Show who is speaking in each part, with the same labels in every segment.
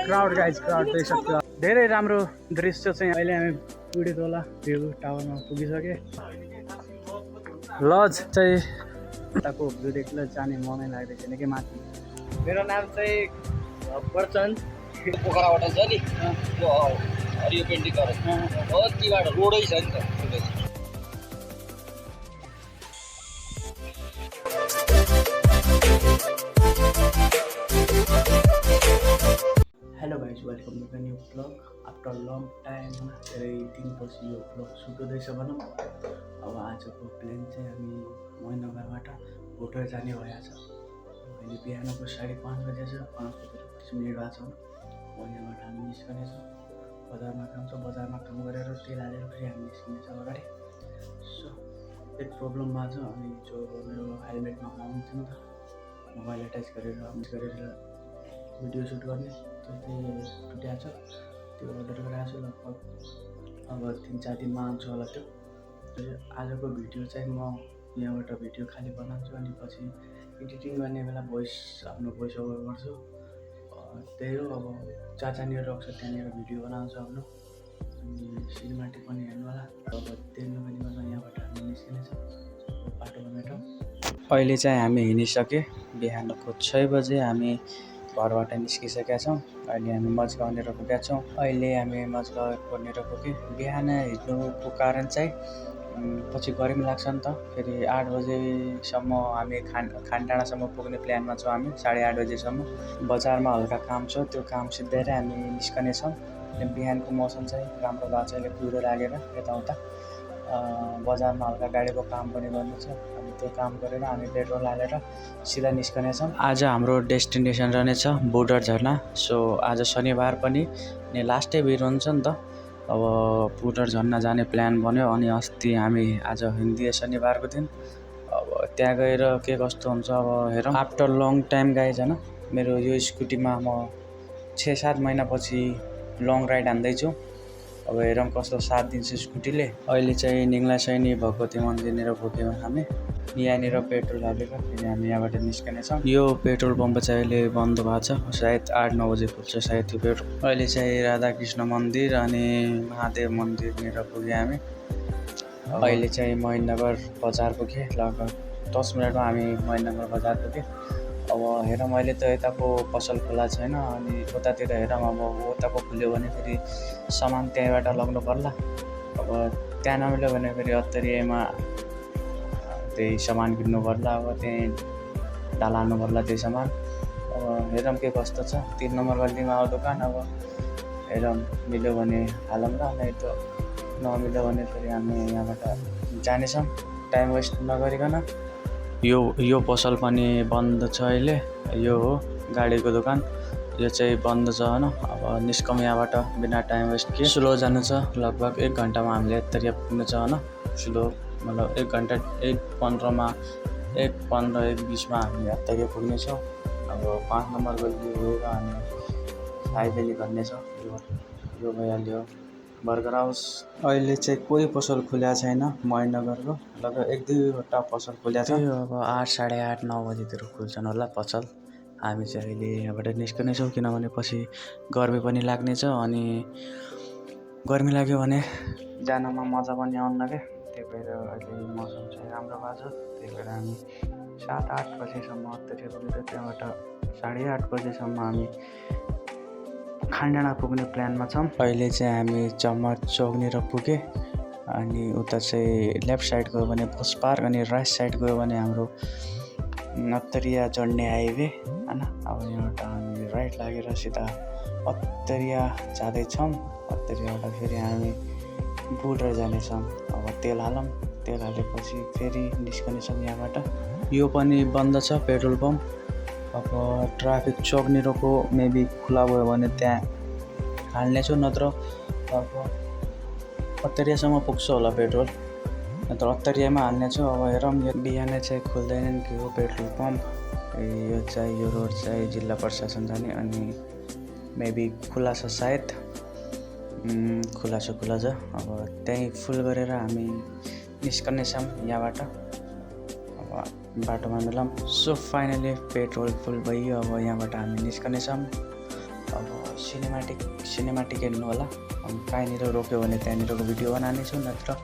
Speaker 1: Crowd guys crowd देख सक्छ धेरै राम्रो दृश्य चाहिँ अहिले हामी पुडी तोला भ्यू टावरमा पुगिसके लज चाहिँ यताको भ्यू देख्दा जाने मनै लाग्दैछ निकै माथि मेरो नाम चाहिँ प्रचण्ड
Speaker 2: पोखराबाट छ नि त्यो हरियो पेन्टिङ गरेर हो तीबाट रोडै छ नि त
Speaker 1: hello guys welcome to the new vlog after long time धेरै दिनपछि यो ब्लग सुट हुँदैछ भनौँ अब आजको प्लान चाहिँ हामी मैनगरबाट भोटर जाने भएछ अहिले बिहानको 5:30 बजे छ 5:35 मिनट भएको छ म यहाँबाट हामी निस्कनेछौँ बजारमा काम छ बजारमा काम गरेर तेल हालेर फेरि हामी निस्किनेछौँ अगाडि सो एक प्रब्लम भएको छ अनि जो मेरो हेलमेटमा आउँथ्यो नि त मोबाइल एट्याच गरेर भिडियो सुट गर्ने त्यो चाहिँ टुट्याएको छ त्यो अर्डर गराएको छु लगभग अब 3-4 दिनमा आउँछ होला त्यो आजको भिडियो चाहिँ म यहाँबाट भिडियो खाली बनाउँछु अनि पछि एडिटिङ गर्ने बेला आफ्नो भोइस ओभर गर्छु त्यही हो अब जहाँ जहाँनिर राख्छ त्यहाँनिर भिडियो बनाउँछु आफ्नो अनि सिनेमेटिक पनि हेर्नु होला अब त्यही नभनिकन यहाँबाट हामी निस्किनेछौँ बाटो बनाएर अहिले चाहिँ हामी हिँडिसक्यो बिहानको 6 बजे हामी घरबाट निस्किसकेका छौँ अहिले हामी मजगाउँनेर पुगेका छौँ अहिले हामी मजगाउँनेर पुग्यौँ बिहान हिँड्नुको कारण चाहिँ पछि गर्मी लाग्छ नि त फेरि 8 बजेसम्म हामी खानडाँडासम्म पुग्ने प्लानमा छौँ हामी 8:30 बजेसम्म बजारमा हल्का काम छ त्यो काम सिद्धाएर हामी निस्कनेछौँ बिहानको मौसम चाहिँ राम्रो भएको छ अहिले कुहिरो लागेर यताउता बजारमा हल्का गाडीको काम पनि गर्नु छ अनि त्यो काम गरेर हामी पेट्रोल हालेर सिधा निस्कनेछौँ आज हाम्रो डेस्टिनेसन रहनेछ बोर्डर झरना सो आज शनिबार पनि अनि लास्टै भिड हुन्छ नि त अब बोर्डर झरना जाने प्लान बन्यो अनि अस्ति हामी आज हिन्दी शनिबारको दिन अब त्यहाँ गएर के कस्तो हुन्छ अब हेरौँ आफ्टर लङ टाइम गाइज होइन मेरो यो स्कुटीमा म 6-7 महिनापछि लङ राइड हान्दैछु अब हेरौँ कस्तो साथ दिन्छ स्कुटीले अहिले चाहिँ निङ्ला सैनी भगवती मन्दिरनिर पुग्यौँ हामी यहाँनिर पेट्रोल हालेर फेरि हामी यहाँबाट निस्कनेछौँ यो पेट्रोल पम्प चाहिँ अहिले बन्द भएको छ सायद 8-9 बजे खुल्छ सायद त्यो पेट्रोल अहिले चाहिँ राधाकृष्ण मन्दिर अनि महादेव मन्दिरनिर पुग्यौँ हामी अहिले चाहिँ महेन्द्रनगर बजार पुगेँ लगभग 10 मिनटमा हामी महेन्द्रनगर बजार पुग्यौँ अब हेरौँ अहिले त यताको पसल खुला छैन अनि उतातिर हेरौँ अब उताको खुल्यो भने फेरि सामान त्यहीँबाट लग्नु पर्ला अब त्यहाँ नमिल्यो भने फेरि अत्तरियामा त्यही सामान किन्नु पर्ला अब त्यहीँ ढालानु पर्ला त्यही सामान अब हेरौँ के कस्तो छ 3 नम्बर गल्लीमा अब दोकान अब हेरौँ मिल्यो भने हालौँ ल नै त नमिल्यो भने फेरि हामी यहाँबाट जानेछौँ टाइम वेस्ट नगरिकन यो पसल पनि बन्द छ अहिले यो हो गाडीको दोकान यो चाहिँ बन्द छ होइन अब निस्कौँ यहाँबाट बिना टाइम वेस्ट के स्लो जानु छ लगभग 1 घन्टामा हामीले यत्तरिया पुग्नु छ होइन स्लो मतलब 1 घन्टा 1:15मा 1:20मा हामी यत्तरिया पुग्नेछौँ अब 5 नम्बर गल्ली गएर हामी साइबेली भन्ने छ यो भइहाल्यो बर्गर हाउस अहिले चाहिँ कोही पसल खुल्या छैन महेन्द्रनगरको लगभग 1-2वटा पसल खुल्या छ अब 8, 8:30, 9 बजीतिर खुल्छन् होला पसल हामी चाहिँ अहिले यहाँबाट निस्कनेछौँ किनभने पछि गर्मी पनि लाग्नेछ अनि गर्मी लाग्यो भने जानमा मजा पनि आउन्न क्या त्यही भएर अहिले मौसम चाहिँ राम्रो भएको छ त्यही भएर हामी 7-8 बजीसम्म अत्तरिया पुगेर त्यहाँबाट 8:30 बजीसम्म हामी खानडाँडा पुग्ने प्लानमा छौँ अहिले चाहिँ हामी चम्मच चौकनिर पुगेँ अनि उता चाहिँ लेफ्ट साइड गयो भने बस पार्क अनि राइट साइड गयो भने हाम्रो अत्तरिया चढ्ने हाइवे होइन अब यहाँबाट हामी राइट लागेर सिधा अत्तरिया जाँदैछौँ अत्तरियाबाट फेरि हामी बोर्डर जानेछौँ अब तेल हालौँ तेल हालेपछि फेरि निस्कनेछौँ यहाँबाट यो पनि बन्द छ पेट्रोल पम्प अब ट्राफिक चौकनिरको मेबी खुला भयो भने त्यहाँ हाल्नेछु नत्र अब अत्तरियासम्म पुग्छ होला पेट्रोल नत्र अत्तरियामा हाल्नेछु अब हेरौँ यो बिहान चाहिँ खुल्दैनन् कि हो पेट्रोल पम्प यो रोड चाहिँ जिल्ला प्रशासन जाने अनि मेबी खुला छ सायद खुला छ अब त्यहीँ फुल गरेर हामी निस्कनेछौँ यहाँबाट अब बाटोमा मिलाऊँ सो फाइनली पेट्रोल फुल भयो अब यहाँबाट हामी निस्कनेछौँ अब सिनेमेटिक हेर्नु होला। कहीँनिर रोक्यो भने त्यहाँनिरको भिडियो बनाउनेछु, नत्र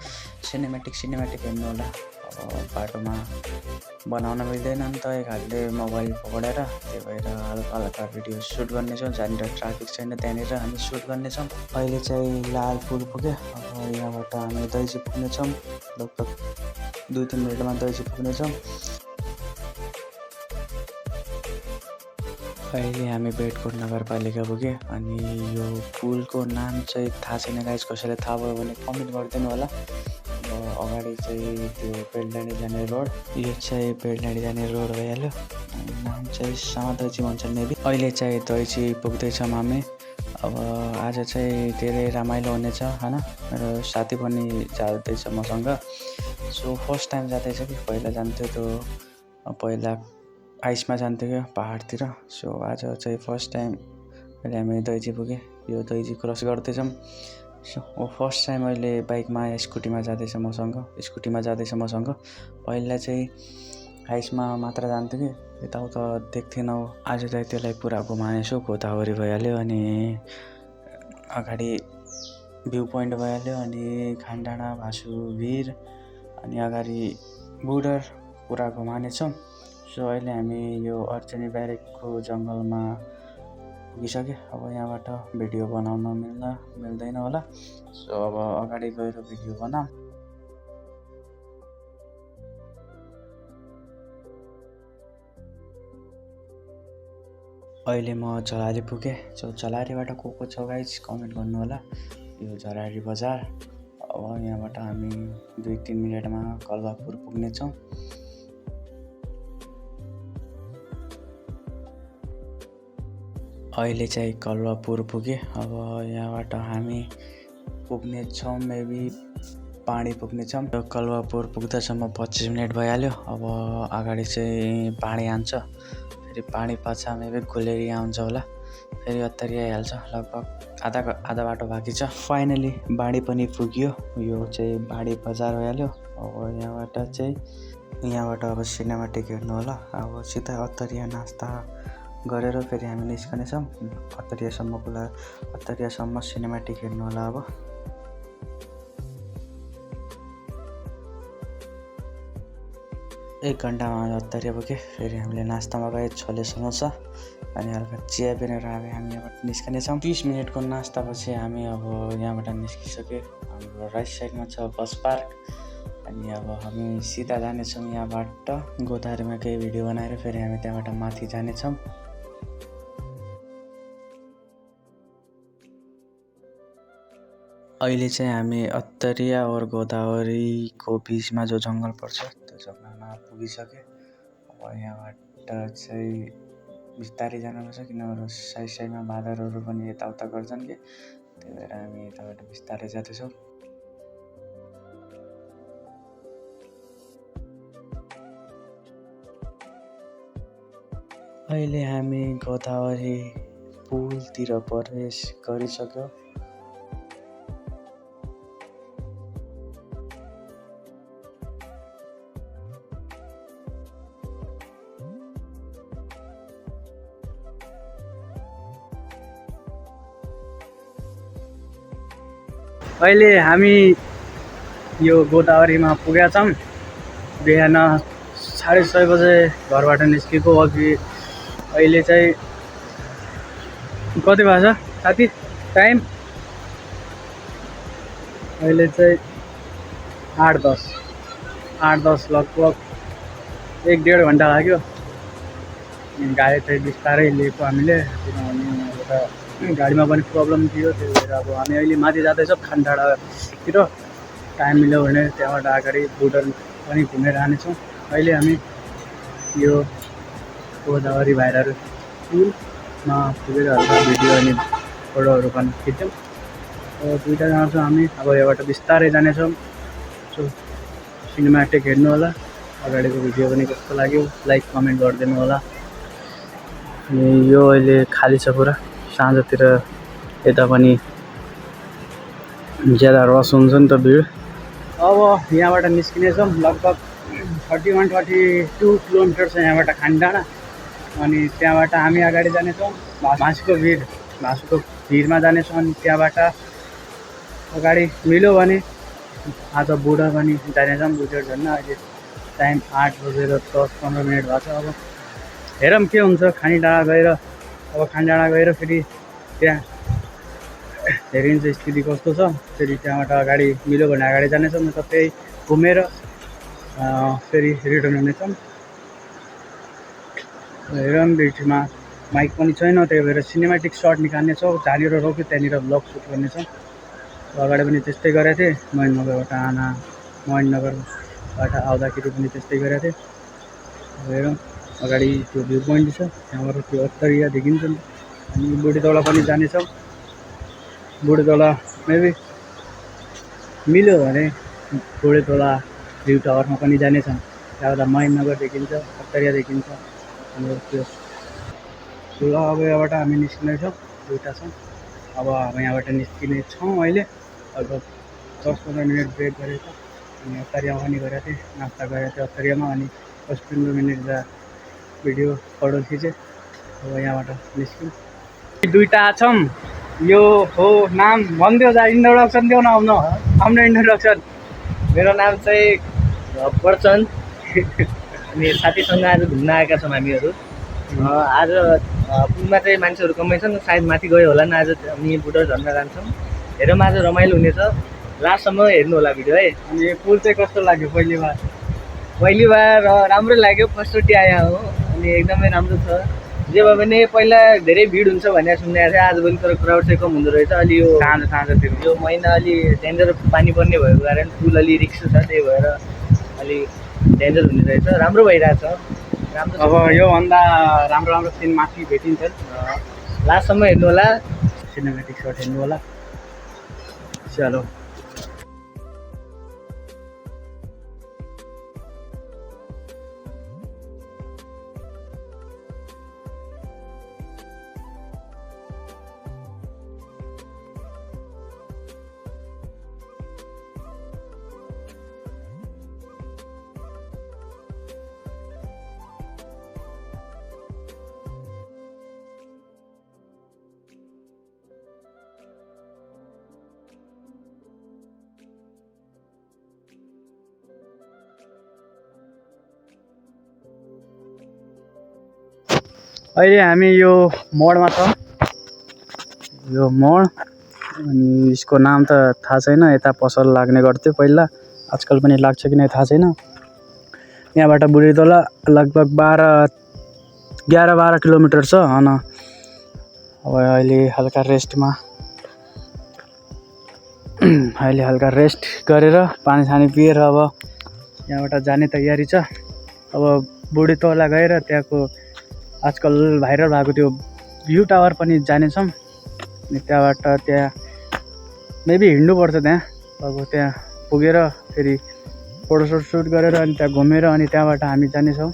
Speaker 1: सिनेमेटिक हेर्नु होला। बाटोमा बनाउन मिल्दैन नि त एक हातले मोबाइल पक्रेर, त्यही भएर हल्का भिडियो सुट गर्नेछौँ। जहाँनिर ट्राफिक छैन त्यहाँनिर हामी सुट गर्नेछौँ। अहिले चाहिँ लालपुर पुग्यो। अब यहाँबाट हामी दैजी पुग्नेछौँ। लगभग 2-3 मिनटमा दैजी पुग्नेछौँ। अहिले हामी बेडकोट नगरपालिका पुग्यो। अनि यो पुलको नाम चाहिँ थाहा छैन गाइस, कसैले थाहा भयो भने कमेन्ट गरिदिनु होला। अगाडि चाहिँ त्यो बेलडाँडी जाने रोड, यो चाहिँ बेलडाँडी जाने रोड भइहाल्यो। नाम चाहिँ दैजी भन्छन् मेबी। अहिले चाहिँ दैजी पुग्दैछौँ हामी। अब आज चाहिँ धेरै रमाइलो हुनेछ हैन। मेरो साथी पनि जाँदैछ मसँग। सो फर्स्ट टाइम जाँदैछ कि, पहिला जान्थ्यो त्यो पहिला आइसमा जान्थ्यो क्या पहाडतिर। सो आज चाहिँ फर्स्ट टाइम अहिले हामी दैजी पुग्यो। यो दैजी क्रस गर्दैछौँ। सो फर्स्ट टाइम अहिले बाइकमा या स्कुटीमा जाँदैछ मसँग। पहिला चाहिँ आइसमा मात्र जान्थ्यो कि, यताउता देख्थेनौँ। आज चाहिँ त्यसलाई पुरा घुमाएछु। गोदावरी भइहाल्यो, अनि अगाडि भ्यू पोइन्ट भइहाल्यो, अनि खानडाँडा, भासुभिर, अनि अगाडि बोर्डर पुरा घुमानेछौँ। सो अहिले हामी यो अर्चनी ब्यारेकको जङ्गलमा पुगिसक्यो। अब यहाँबाट भिडियो बनाउन मिल्दैन होला। सो अब अगाडि गएर भिडियो बनाऊँ। अहिले म झलाली पुगेँ। सो झलारीबाट को छ गाइस कमेन्ट गर्नु होला। यो झलारी बजार। अब यहाँबाट हामी 2-3 मिनटमा कलवापुर पुग्नेछौँ। अहिले चाहिँ कलवापुर पुगे। अब यहाँबाट हामी पुग्नेछौँ मेबी पानी पुग्नेछौँ। कलवापुर पुग्दासम्म 25 मिनट भइहाल्यो। अब अगाडि चाहिँ पानी आउँछ, फेरि पानी पाछा मेबी गुलेरी आउँछ होला, फेरि अत्तरी आइहाल्छ। लगभग आधा बाटो बाँकी छ। फाइनली बाढी पनि पुग्यो। यो चाहिँ बाढी बजार भइहाल्यो। अब यहाँबाट अब सिनेमेटिक हेर्नु होला। अब सिधै अत्तरिया नास्ता गरेर फेरि हामी निस्कनेछौँ। अत्तरियासम्म सिनेमेटिक हेर्नु होला। अब 1 घन्टामा अत्तरिया पुग्यो। फेरि हामीले नास्ता मगायो छोले समोसा अनि हल्का चिया पिएर हामी यहाँबाट निस्कनेछौँ। 30 मिनटको नास्तापछि हामी अब यहाँबाट निस्किसक्यो। हाम्रो राइट साइडमा छ बस पार्क। अनि अब हामी सिधा जानेछौँ यहाँबाट गोदावरीमा केही भिडियो बनाएर फेरि हामी त्यहाँबाट माथि जानेछौँ। अहिले चाहिँ हामी अत्तरिया और गोदावरीको बिचमा जो जङ्गल पर्छ त्यो जग्गामा पुगिसक्यो। अब यहाँबाट चाहिँ बिस्तारै जानुपर्छ, किनभने साइडमा बाँदरहरू पनि यताउता गर्छन् कि, त्यही भएर हामी यताबाट बिस्तारै जाँदैछौँ। अहिले हामी गोदावरी पुलतिर प्रवेश गरिसक्यौँ। अहिले हामी यो गोदावरीमा पुगेका छौँ। बिहान 6:30 बजे घरबाट निस्केको। अघि अहिले चाहिँ कति भएको छ साथी टाइम? अहिले चाहिँ 8:10 लगभग 1-1.5 घन्टा लाग्यो। गाडी चाहिँ बिस्तारै लिएको हामीले, किनभने एउटा गाडीमा पनि प्रब्लम थियो। त्यही भएर अब हामी अहिले माथि जाँदैछौँ खानडाँडातिर। टाइम मिल्यो भने त्यहाँबाट अगाडि बोर्डर पनि घुमेर जानेछौँ। अहिले हामी यो गोदावरी भाइरल पुलमा पुगेर हल्का भिडियो अनि फोटोहरू पनि खिच्छौँ। दुईवटा जान्छौँ हामी। अब यहाँबाट बिस्तारै जानेछौँ। सो सिनेमेटिक हेर्नु होला। अगाडिको भिडियो पनि कस्तो लाग्यो लाइक कमेन्ट गरिदिनु होला। अनि यो अहिले खाली छ पुरा। साँझतिर यता पनि ज्यादा रस हुन्छ नि त भिड। अब यहाँबाट निस्किनेछौँ। लगभग 31-32 किलोमिटर छ यहाँबाट खानडाँडा। अनि त्यहाँबाट हामी अगाडि जानेछौँ भाँसीको भिर। भासुको भिरमा जानेछौँ। अनि त्यहाँबाट अगाडि मिल्यो भने आज बुढा पनि जानेछौँ। बुझेर झन् अहिले टाइम 8:10-15 भएको छ। अब हेरौँ के हुन्छ। खानी डाँडा गएर फेरि त्यहाँ हेरिन्छ स्थिति कस्तो छ। फेरि त्यहाँबाट अगाडि मिल्यो भने अगाडि जानेछौँ, त त्यही घुमेर फेरि रिटर्न हुनेछौँ। हेरौँ बिचमा माइक पनि छैन, त्यही भएर सिनेमेटिक सर्ट निकाल्नेछौँ। जहाँनिर रोक्यो त्यहाँनिर ब्लग सुट गर्नेछौँ। अगाडि पनि त्यस्तै गरेको थिएँ, महेन्द्रनगरबाट आउँदाखेरि पनि त्यस्तै गरेको थिएँ। हेरौँ अगाडि त्यो भ्यू पोइन्ट छ, त्यहाँबाट त्यो अत्तरिया देखिन्छ। अनि बुढीतोला पनि जानेछौँ। बुढीतोला मेबी मिल्यो भने बुढीतोला भ्यू टावरमा पनि जानेछौँ। त्यहाँबाट महेन्द्रनगर देखिन्छ, अत्तरिया देखिन्छ। अनि त्यो ल अब यहाँबाट हामी निस्किनेछौँ। दुईवटा छौँ। अब हामी यहाँबाट निस्किने छौँ। अहिले अब 10-15 मिनट ब्रेक गरेको छ। अनि अत्तरियामा पनि गरेको थिएँ, नास्ता गरेको थिएँ अत्तरियामा। अनि 10-15 मिनट भिडियो फोटो खिचेँ। अब यहाँबाट निस्क्यौँ। दुईवटा छौँ। यो हो नाम भनिदियो, इन्ट्रोडक्सन दियो न। आफ्नो इन्ट्रोडक्सन।
Speaker 3: मेरो नाम चाहिँ प्रचण्ड अनि साथीसँग आज घुम्न आएका छौँ हामीहरू। आज पुलमा चाहिँ मान्छेहरू कमै छन्, सायद माथि गयो होला नि। आज हामी बुढो झर्न जान्छौँ। हेरौँ आज रमाइलो हुनेछ, लास्टसम्म हेर्नु होला भिडियो है।
Speaker 1: अनि यो पुल चाहिँ कस्तो लाग्यो
Speaker 3: पहिली बार राम्रै लाग्यो, फर्स्टचोटि आया हो। अनि एकदमै राम्रो छ। जे भए पनि पहिला धेरै भिड हुन्छ भनेर सुनेको थिएँ, आजभोलि तर क्राउड चाहिँ कम हुँदो रहेछ। अलि यो
Speaker 1: साँझतिर
Speaker 3: यो महिना अलि डेन्जर पानी पर्ने भएको कारण पुल अलि रिक्स छ, त्यही भएर अलि डेन्जर हुने रहेछ। राम्रो भइरहेछ, राम्रो।
Speaker 1: अब योभन्दा राम्रो सिन माथि भेटिन्छन्।
Speaker 3: लास्टसम्म हेर्नु होला,
Speaker 1: सिनेमेटिक सर्ट हेर्नु होला। चलो अहिले हामी यो मोडमा छ। यो मोड अनि यसको नाम त थाहा छैन। यता पसल लाग्ने गर्थ्यो पहिला, आजकल पनि लाग्छ कि नै थाहा छैन। यहाँबाट बुढीतोला लगभग 11-12 किलोमिटर छ। होइन अब अहिले हल्का रेस्ट गरेर पानी सानी पिएर अब यहाँबाट जाने तयारी छ। अब बुढीतोला गएर त्यहाँको आजकल भाइरल भएको त्यो भ्यू टावर पनि जानेछौँ। अनि त्यहाँबाट मेबी हिँड्नुपर्छ त्यहाँ। अब त्यहाँ पुगेर फेरि फोटोसोट सुट गरेर अनि त्यहाँ घुमेर अनि त्यहाँबाट हामी जानेछौँ।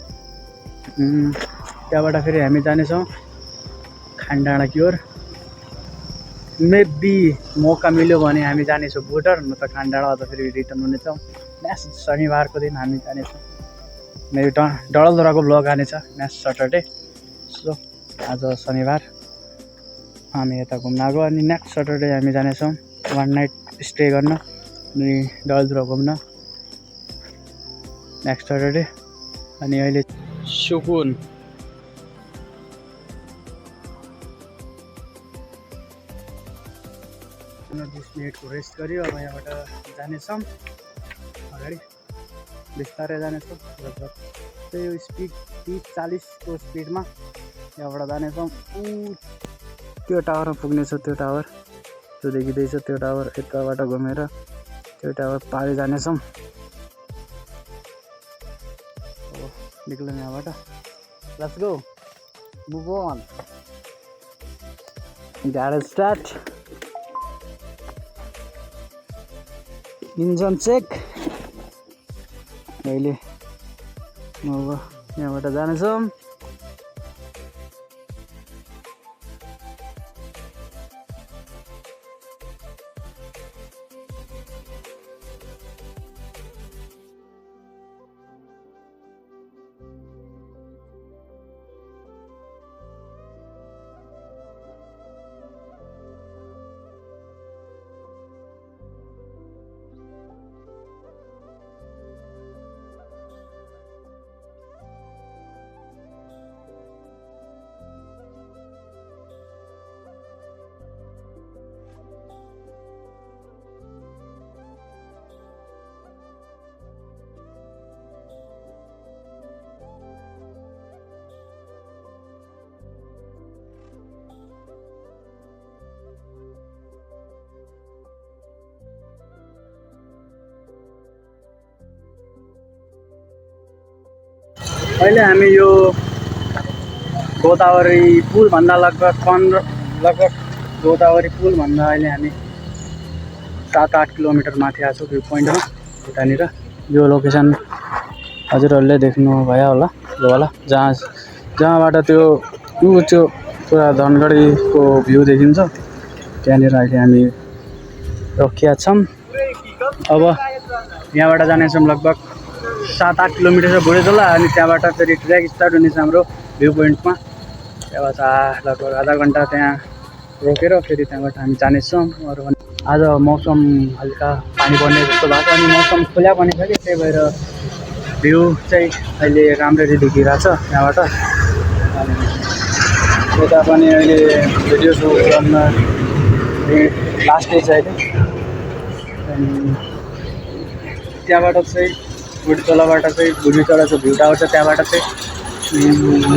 Speaker 1: फेरि हामी जानेछौँ खानडाँडा की ओर। मेबी मौका मिल्यो भने हामी जानेछौँ बोर्डर, न त खानडाँडा, अथवा फेरि रिटर्न हुनेछौँ। नेक्स्ट शनिबारको दिन हामी जानेछौँ। मेबी डडलधुराको ब्लग आनेछ नेक्स्ट सटरडे। सो आज शनिबार हामी यता घुम्न आएको। अनि नेक्स्ट सटरडे हामी जानेछौँ 1 नाइट स्टे गर्न अनि डडलधुरा घुम्न नेक्स्ट सटरडे। अनि अहिले सुकुन 20 मिनटको रेस्ट गऱ्यो। अब यहाँबाट जानेछौँ अगाडि, बिस्तारै जानेछौँ। लगभग त्यही स्पिड 30-40को स्पिडमा यहाँबाट जानेछौँ। त्यो टावरमा पुग्नेछ। त्यो टावर त्यो देखिँदैछ, त्यो टावर यताबाट घुमेर त्यो टावर पारि जानेछौँ। निक्ल्यौँ यहाँबाट। लेट्स गो, मुभ अन, गाडी स्टार्ट, इन्जन चेक। अहिले अब यहाँबाट जानेछौँ। अहिले हामी यो गोदावरी पुलभन्दा लगभग गोदावरी पुलभन्दा अहिले हामी 7-8 किलोमिटर माथि आएको छौँ भ्यू पोइन्टमा उतानिर। यो लोकेसन हजुरहरूले देख्नुभयो होला जहाँबाट त्यो पुरा धनगढीको भ्यू देखिन्छ त्यहाँनिर अहिले हामी रोकिया छौँ। अब यहाँबाट जानेछौँ लगभग 7-8 किलोमिटर छ बुढेतोला अनि त्यहाँबाट फेरि ट्रेक स्टार्ट हुनेछ हाम्रो भ्यू पोइन्टमा। त्यहाँबाट लगभग आधा घन्टा त्यहाँ रोकेर फेरि त्यहाँबाट हामी जानेछौँ। अरू आज मौसम हल्का पानी पर्ने जस्तो भएको अनि मौसम खुला पनि छ कि त्यही भएर भ्यू चाहिँ अहिले राम्ररी देखिरहेछ त्यहाँबाट। अनि यता पनि अहिले भिडियो सुट गर्न लास्ट डे छ अहिले। अनि त्यहाँबाट चाहिँ बुढीचोलाबाट चाहिँ बुढीचोलाको भ्यू टावर छ त्यहाँबाट चाहिँ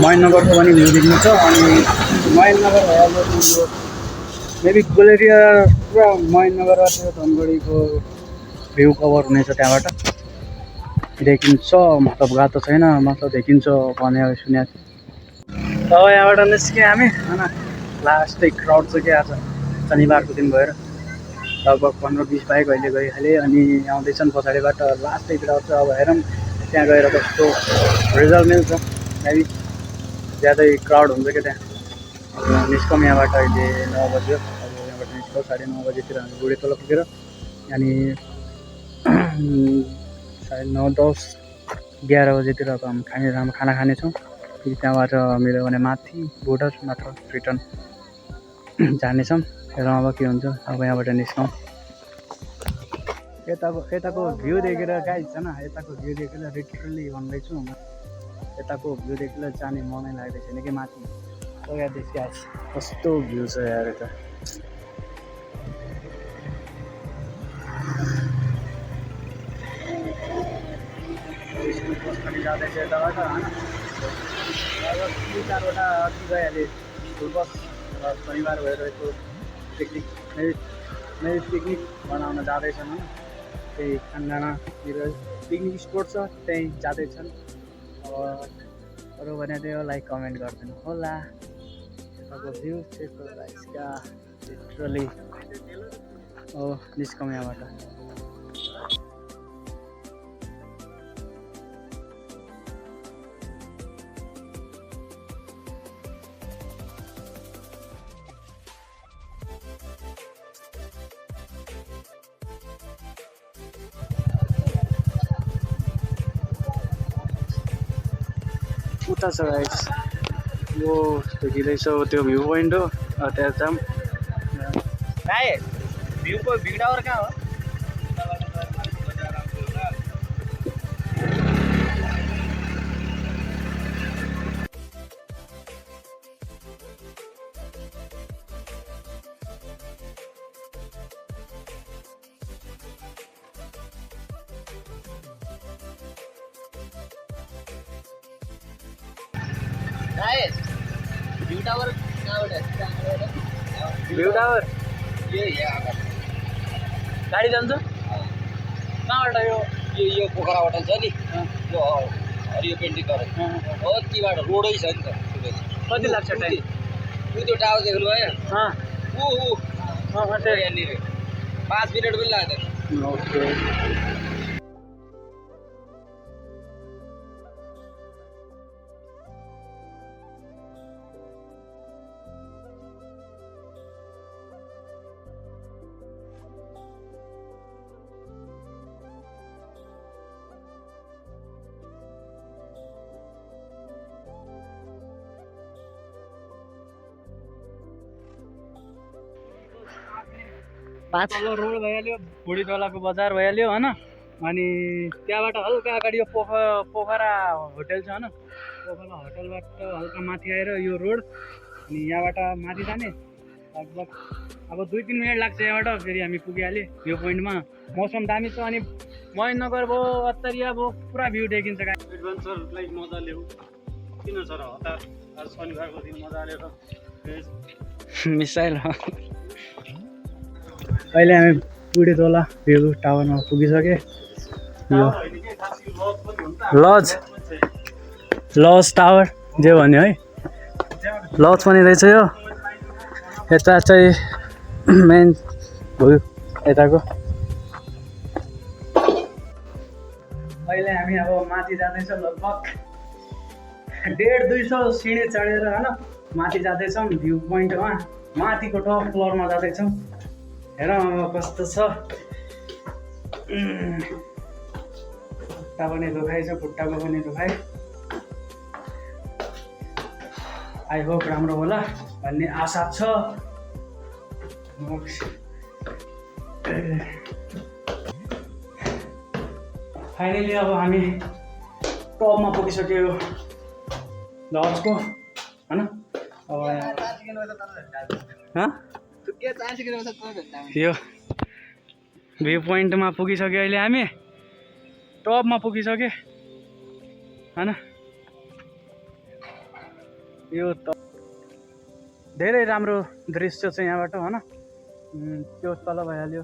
Speaker 1: महेन्द्रनगरको पनि भ्यू देख्नु छ। अनि महेन्द्रनगर भइहाल्यो मेबी गोलेरिया पुरा महेन्द्रनगर त्यो धनगढीको भ्यू कभर हुनेछ त्यहाँबाट देखिन्छ। मतलब गएको छैन मतलब देखिन्छ भने सुनेको थिएँ। अब यहाँबाट निस्क्यौँ हामी होइन। लास्टै क्राउड छ क्या आज शनिबारको दिन भएर लगभग 15-20 बाइक अहिले गइहालेँ अनि आउँदैछन् पछाडिबाट लास्टै क्राउड छ। अब हेरौँ त्यहाँ गएर कस्तो रिजल्ट मिल्छ। मेबी ज्यादै क्राउड हुन्छ क्या त्यहाँ। अब निस्कौँ यहाँबाट अहिले 9 बज्यो। अब यहाँबाट निस्कौँ 9:30 बजीतिर हामी बुढेतोला पुगेर अनि सायद 9-10-11 बजीतिर अब हामी खाना खानेछौँ। फेरि त्यहाँबाट मिल्यो भने माथि बोर्डर नत्र रिटर्न जानेछौँ। हेरौँ अब के हुन्छ। अब यहाँबाट निस्कौँ। यताको भ्यू देखेर गाइस छैन यताको भ्यू देखेर लिटरली भन्दैछु यताको भ्यू देखेर जाने मनै लाग्दै छैन कि माथि हेर्दैछु गाइस कस्तो भ्यू छ यार यता। जाँदैछ यताबाट होइन 3-4वटा अति गइहालेँ स्कुल बस र शनिबार भएर यस्तो पिकनिक बनाउन जाँदैछन् होइन। त्यही खानदानातिर पिकनिक स्पोट छ त्यहीँ जाँदैछन्। अब अरू बनाइदियो लाइक कमेन्ट गरिदिनु होला। यताको भ्यू चेक इसका लिटरली अब निस्कौँ यहाँबाट। उता छ गाइस यो देखिँदैछ त्यो भ्यू पोइन्ट हो त्यहाँ जाऊँ।
Speaker 3: भ्यू टावर कहाँ हो? भ्यू टावर भ्यू टावर गाडी जान्छ कहाँबाट
Speaker 2: यो पोखरा होटल छ नि यो हरियो पेन्टिङ गरेर कतिबाट रोडै छ नि त।
Speaker 3: कति लाग्छ टाइम?
Speaker 2: त्यो टावर देख्नु भयो यहाँनिर 5 मिनट पनि लाग्दैन।
Speaker 1: ओके तल्लो रोड भइहाल्यो बुढीचोलाको बजार भइहाल्यो होइन। अनि त्यहाँबाट हल्का अगाडि यो पोखरा होटल छ होइन। पोखरा होटलबाट हल्का माथि आएर यो रोड अनि यहाँबाट माथि जाने लगभग अब 2-3 मिनट लाग्छ यहाँबाट फेरि हामी पुगिहाल्यो भ्यू पोइन्टमा। मौसम दामी छ अनि महेन्द्रनगर भयो अत्तरिया भयो पुरा भ्यू देखिन्छ। एडभेन्चरलाई मजा लिऊ किन छ र हतार आज शनिबारको दिन मजा लिएर मिसाइल। अहिले हामी बुढेतोला भ्यू टावरमा पुगिसके। यो लज लज टावर जे भन्यो है, लज पनि रहेछ यो। यता चाहिँ मेन भयो यताको। अहिले हामी अब माथि जाँदैछौँ, लगभग 150-200 सिँढी चढेर होइन माथि जाँदैछौँ भ्यू पोइन्टमा, माथिको टप फ्लोरमा जाँदैछौँ। हेरौँ अब कस्तो छ। खुट्टा पनि दुखाइ छ, खुट्टाको पनि दुखाइ। आई होप राम्रो होला भन्ने आशा छ। फाइनली अब हामी टपमा पुगिसक्यो लजको होइन। अब यो भ्यू पोइन्टमा पुगिसक्यो, अहिले हामी टपमा पुगिसक्यो होइन। यो त धेरै राम्रो दृश्य छ यहाँबाट होइन। त्यो तल भइहाल्यो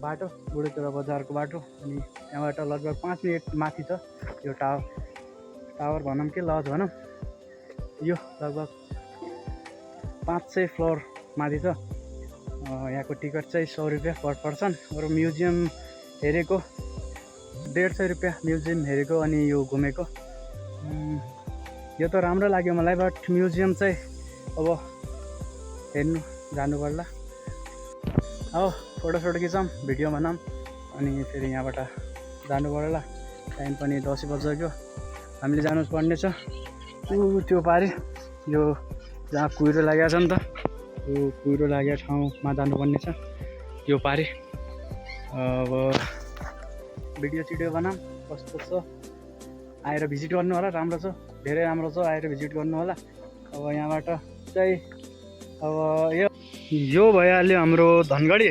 Speaker 1: बाटो, बुढेचोरा बजारको बाटो, अनि यहाँबाट लगभग 5 मिनट माथि छ यो टावर भनौँ कि लज भनौँ। यो लगभग 500 फ्लोर माथि छ। यहाँको टिकट चाहिँ 100 रुपियाँ पर पर्सन। अरू म्युजियम हेरेको 150 रुपियाँ म्युजियम हेरेको, अनि यो घुमेको। यो त राम्रो लाग्यो मलाई, बट म्युजियम चाहिँ अब हेर्नु जानु पर्ला। अब फोटोसोटो खिचौँ, भिडियो बनाऊँ, अनि फेरि यहाँबाट जानु पर्ला। टाइम पनि 10 बजिसक्यो, हामीले जानुपर्ने छ त्यो पारि। यो जहाँ कुहिरो लागेको छ नि त, यो कुहिरो लागेको ठाउँमा जानुपर्ने छ यो पारि। अब भिडियो सिडियो बनाऊँ कस्तो छ, आएर भिजिट गर्नु होला। राम्रो छ, धेरै राम्रो छ, आएर भिजिट गर्नु होला। अब यहाँबाट चाहिँ अब यो भइहाल्यो हाम्रो धनगढी,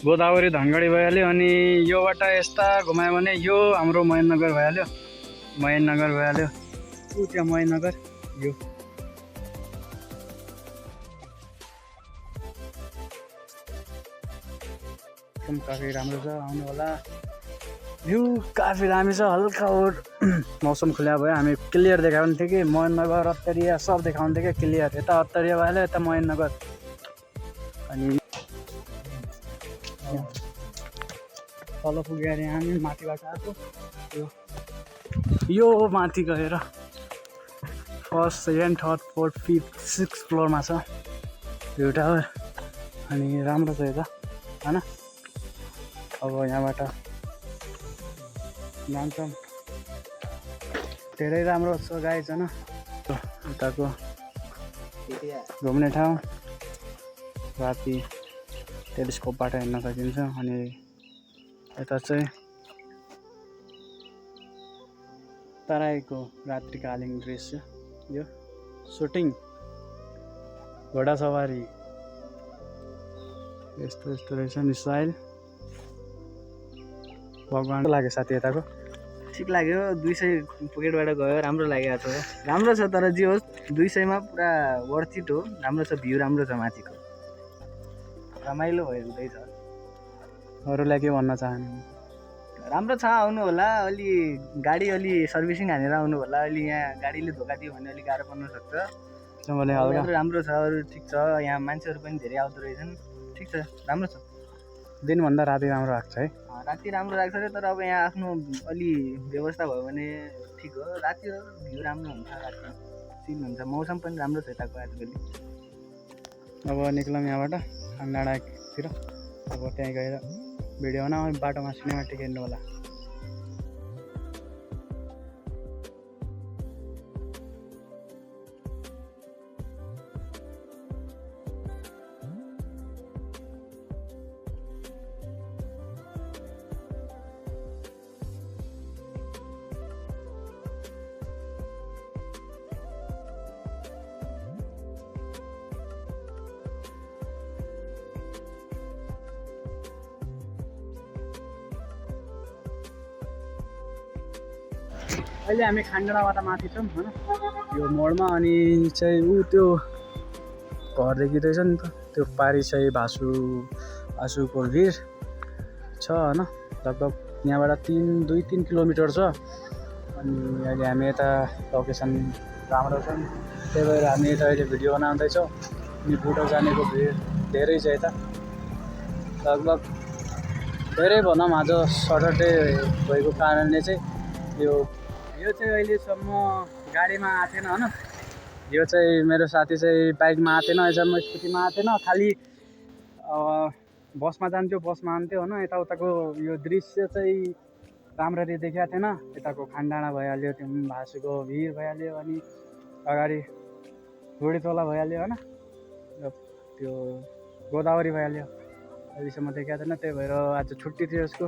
Speaker 1: गोदावरी धनगढी भइहाल्यो। अनि योबाट यस्ता घुमायो भने यो हाम्रो महेन्द्रनगर भइहाल्यो, महेन्द्रनगर भइहाल्यो। ऊ त्यो महेन्द्रनगर यो काफी राम्रो छ, आउनु होला। भ्यू काफी दामी छ, हल्का और मौसम खुल्या भयो। हामी क्लियर देखाउने थियो कि महेन्द्रनगर अत्तरिया सब देखाउने थियो कि क्लियर। यता अत्तरिया भइहाल्यो, यता महेन्द्रनगर। अनि तल पुगेर हामी माथिबाट आएको। यो माथि गएर 1st, 2nd, 3rd, 4th, 5th, 6th फ्लोरमा छ यो टावर। अनि राम्रो छ यता होइन। अब यहाँबाट जान्छौँ, धेरै राम्रो छ गाइज होइन। उताको घुम्ने ठाउँ राति टेलिस्कोपबाट हेर्न सकिन्छ। अनि यता चाहिँ तराईको रात्रिकालीन दृश्य, यो सुटिङ, घोडा सवारी, यस्तो यस्तो रहेछ नि स्टाइल। भगवान् लाग्यो साथी यताको,
Speaker 3: ठिक लाग्यो। 200 पुकेटबाट गयो, राम्रो लागेको छ। राम्रो छ, तर जे होस् 200मा पुरा वर्थ इट हो। राम्रो छ, भ्यू राम्रो छ, माथिको रमाइलो भइरहेछ।
Speaker 1: अरूलाई के भन्न चाहनु?
Speaker 3: राम्रो छ, आउनु होला। अलि गाडी अलि सर्भिसिङ हानेर आउनु होला। अलि यहाँ गाडीले धोका दियो भने अलिक गाह्रो पर्न सक्छ। राम्रो छ, अरू ठिक छ। यहाँ मान्छेहरू पनि धेरै आउँदो रहेछन्, ठिक छ, राम्रो छ।
Speaker 1: दिनभन्दा राति राम्रो लाग्छ है।
Speaker 3: राति राम्रो लाग्छ अरे, तर अब यहाँ आफ्नो अलि व्यवस्था भयो भने ठिक हो। राति भ्यू राम्रो हुन्छ, राति सिन हुन्छ, मौसम पनि राम्रो छ यताको आजकल।
Speaker 1: अब निक्लौँ यहाँबाट डाँडातिर। अब त्यहीँ गएर भिडियो बनाऊ, बाटोमा सिनेमेटिक हेर्नु होला। अहिले हामी खानडाँडाबाट माथि छौँ होइन, यो मोडमा। अनि चाहिँ ऊ त्यो घर देखिँदैछ नि त, त्यो पारि चाहिँ भासुको भिर छ होइन। लगभग यहाँबाट 2-3 किलोमिटर छ। अनि अहिले हामी यता लोकेसन राम्रो छ नि, त्यही भएर हामी यता अहिले भिडियो बनाउँदैछौँ। अनि बुटो जानेको भिड धेरै छ यता, लगभग धेरै भनौँ आज सटरडे भएको कारणले चाहिँ यो चाहिँ अहिलेसम्म गाडीमा आएको थिएन होइन। यो चाहिँ मेरो साथी चाहिँ बाइकमा आएको थिएन, अहिलेसम्म स्कुटीमा आएको थिएन, खालि बसमा जान्थ्यो, बसमा आन्थ्यो होइन। यताउताको यो दृश्य चाहिँ राम्ररी देखाएको थिएन। यताको खानडाँडा भइहाल्यो, त्यो भाँसुको भिर भइहाल्यो, अनि अगाडि घोडेचोला भइहाल्यो होइन, त्यो गोदावरी भइहाल्यो, अहिलेसम्म देखाएको थिएन। त्यही भएर आज छुट्टी थियो यसको।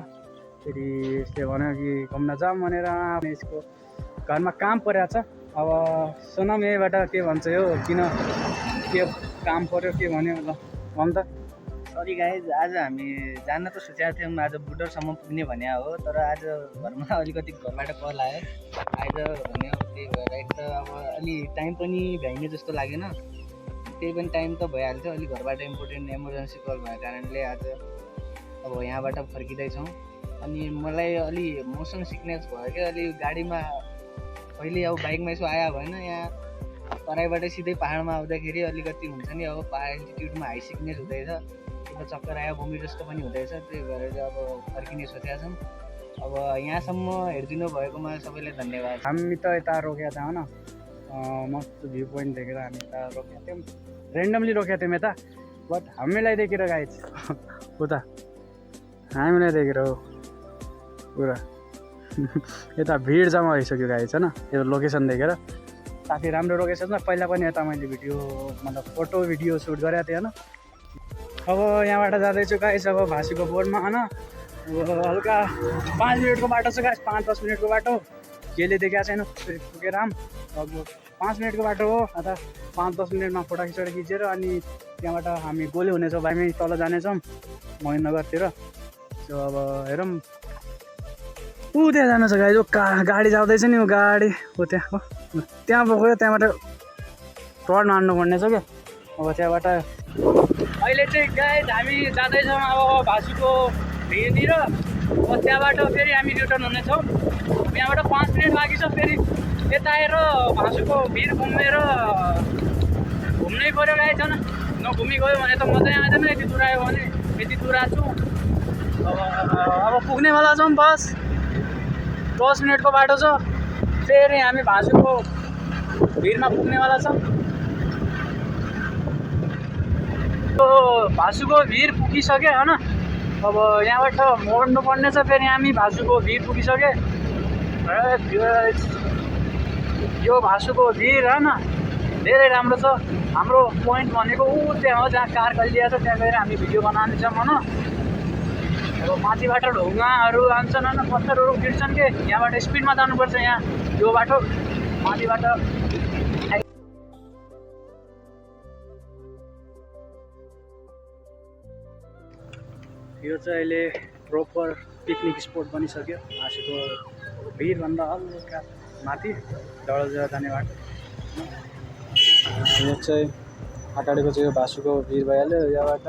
Speaker 1: फेरि यसले भन्यो कि घुम्न जाऊँ भनेर, यसको घरमा काम परेको छ। अब सुनौँ यहीँबाट के भन्छ यो, किन के काम पऱ्यो के भन्यो ल भन् त।
Speaker 3: सरी गाइज, आज हामी जान त सोचेका थियौँ, आज बुटरसम्म पुग्ने भने हो, तर आज घरमा अलिकति घरबाट कल आयो आइज भन्यो। त्यही भएर एक त अब अलि टाइम पनि भ्याइने जस्तो लागेन, त्यही पनि टाइम त भइहाल्थ्यो। अलिक घरबाट इम्पोर्टेन्ट इमर्जेन्सी कल भएको कारणले आज अब यहाँबाट फर्किँदैछौँ। अनि मलाई अलि मोसन सिकनेस भयो क्या, अलि गाडीमा पहिले अब बाइकमा यसो आयो भएन, यहाँ तराईबाट सिधै पाहाडमा आउँदाखेरि अलिकति हुन्छ नि, अब पाहाड एल्टिट्युडमा हाई सिकनेस हुँदैछ, त्यो चक्कर आयो, बमी जस्तो पनि हुँदैछ। त्यही भएर चाहिँ अब फर्किने सोचेका छौँ। अब यहाँसम्म हेरिदिनु भएकोमा सबैलाई धन्यवाद।
Speaker 1: हामी त यता रोकेका थियौँ होइन, मस्त भ्यू पोइन्ट देखेर हामी यता रोकेका थियौँ, रेन्डमली रोकेका थियौँ यता। बट हामीलाई देखेर गाइज उता हामीलाई देखेर हो पुरा यता भिड जम्मा भइसक्यो गाइज होइन, यो लोकेसन देखेर। काफी राम्रो लोकेसन छ। पहिला पनि यता मैले भिडियो मतलब फोटो भिडियो सुट गरेको थिएँ होइन। अब यहाँबाट जाँदैछु गाइस, अब भाँसीको बोर्डमा होइन। हल्का 5 मिनटको बाटो छ गाइस, 5-10 मिनटको बाटो, केले देखाएको छैन पुगेर लगभग 5 मिनटको बाटो हो। अन्त 5-10 मिनटमा फोटो खिचेर अनि त्यहाँबाट हामी गोले हुनेछौँ, भाइमै तल जानेछौँ महेन्द्रनगरतिर। सो अब हेरौँ, ऊ त्यहाँ जानु छ गाइस, गाडी जाँदैछ नि, ऊ गाडी हो त्यहाँ हो, त्यहाँ पुग्यो, त्यहाँबाट टर्न हान्नुपर्ने छ क्या। अब त्यहाँबाट अहिले चाहिँ गाइस हामी जाँदैछौँ अब भाँसीको भिरतिर। अब त्यहाँबाट फेरि हामी रिटर्न हुनेछौँ। यहाँबाट 5 मिनट बाँकी छ, फेरि यता आएर भाँसीको भिर घुमेर घुम्नै पऱ्यो गाइस होइन। नघुमी गयो भने त मजै आउँदैन, यति दूर आयो भने। यति दूर आएको छु, अब पुग्नेवाला छौँ, बस 10 मिनटको बाटो छ, फेरि हामी भाँसीको भिरमा पुग्नेवाला छौँ। भाँसूको भिर पुगिसक्यो होइन। अब यहाँबाट मोड्नु पर्ने छ, फेरि हामी भाँसूको भिर पुगिसक्यो। यो भाँसूको भिर होइन धेरै राम्रो छ। हाम्रो पोइन्ट भनेको ऊ त्यहाँ हो जहाँ कार गलिया छ, त्यहाँ गएर हामी भिडियो बनाउनेछौँ होइन। अब माथिबाट ढुङ्गाहरू आउँछन् होइन, पत्थरहरू गिर्छन् कि, यहाँबाट स्पिडमा जानुपर्छ। यहाँ यो बाटो माथिबाट यो चाहिँ अहिले प्रोपर पिकनिक स्पोट बनिसक्यो। भाँसीको भिरभन्दा हल्का माथि डडेलधुरा जाने बाटो। यो चाहिँ अगाडिको चाहिँ यो भाँसीको भिर भइहाल्यो, यहाँबाट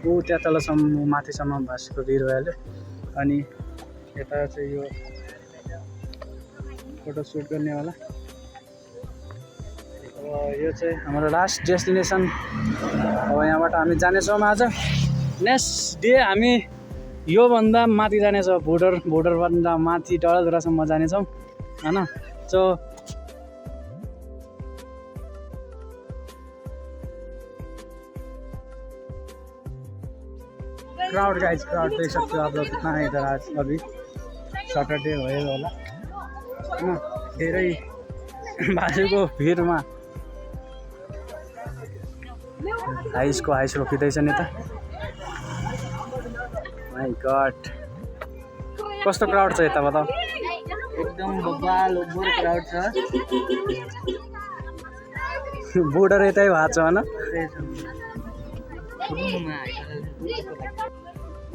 Speaker 1: ऊ त्यहाँ तलसम्म माथिसम्म भाँसीको भिर भइहाल्यो। अनि यता चाहिँ यो फोटो सुट गर्नेवाला। अब यो चाहिँ हाम्रो लास्ट डेस्टिनेसन। अब यहाँबाट हामी जानेछौँ आज नेक्स्ट डे हामी योभन्दा माथि जानेछौँ, बोर्डरभन्दा माथि डडेलधुरासम्म जानेछौँ होइन। सो क्राउड गाइस, क्राउड देख सकते हो आप लोग कितना है इधर। आज अभी सैटरडे भयो होला होइन, धेरै भाँसीको भिरमा हाइसको रोकिँदैछ नि त। माई गॉड, कस्तो क्राउड छ यता बताऊ।
Speaker 3: एकदम बबाल ओभर क्राउड छ।
Speaker 1: बोर्डर यतै भएको छ होइन।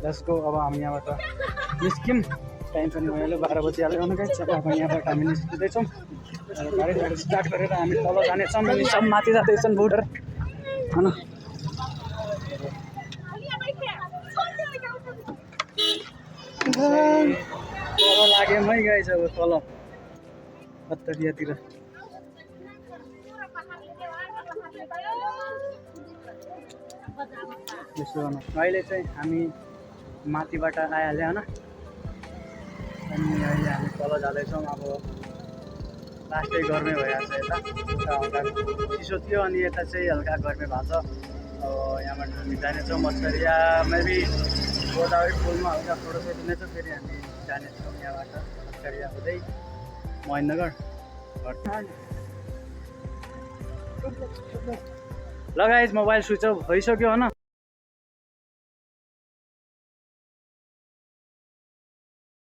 Speaker 1: जसको अब हामी यहाँबाट निस्क्यौँ, टाइम पनि भइहाल्यो, 12 बजिहाल्यो भने गाइस। अब यहाँबाट हामी निस्किँदैछौँ, गाडी स्टार्ट गरेर हामी तल जानेछौँ। अनि सब माथि जाँदैछन् बोर्डर होइन। तल लाग्यौँ है गाइस, अब तल अत्तरियातिर यसो गर्नु अहिले चाहिँ हामी माथिबाट आइहाल्यो होइन अनि अहिले हामी तल जाँदैछौँ अब लास्टै गर्मी भइरहेको छ यता हल्का चिसो थियो अनि यता चाहिँ हल्का गर्मी भएको छ अब यहाँबाट हामी जानेछौँ मच्छरिया मेबी गोदावरी पुलमा हल्का फोटो खिच्नेछ फेरि हामी जानेछौँ यहाँबाट मच्छरिया हुँदै महेन्द्रनगर ल गाइस मोबाइल स्विच अफ भइसक्यो होइन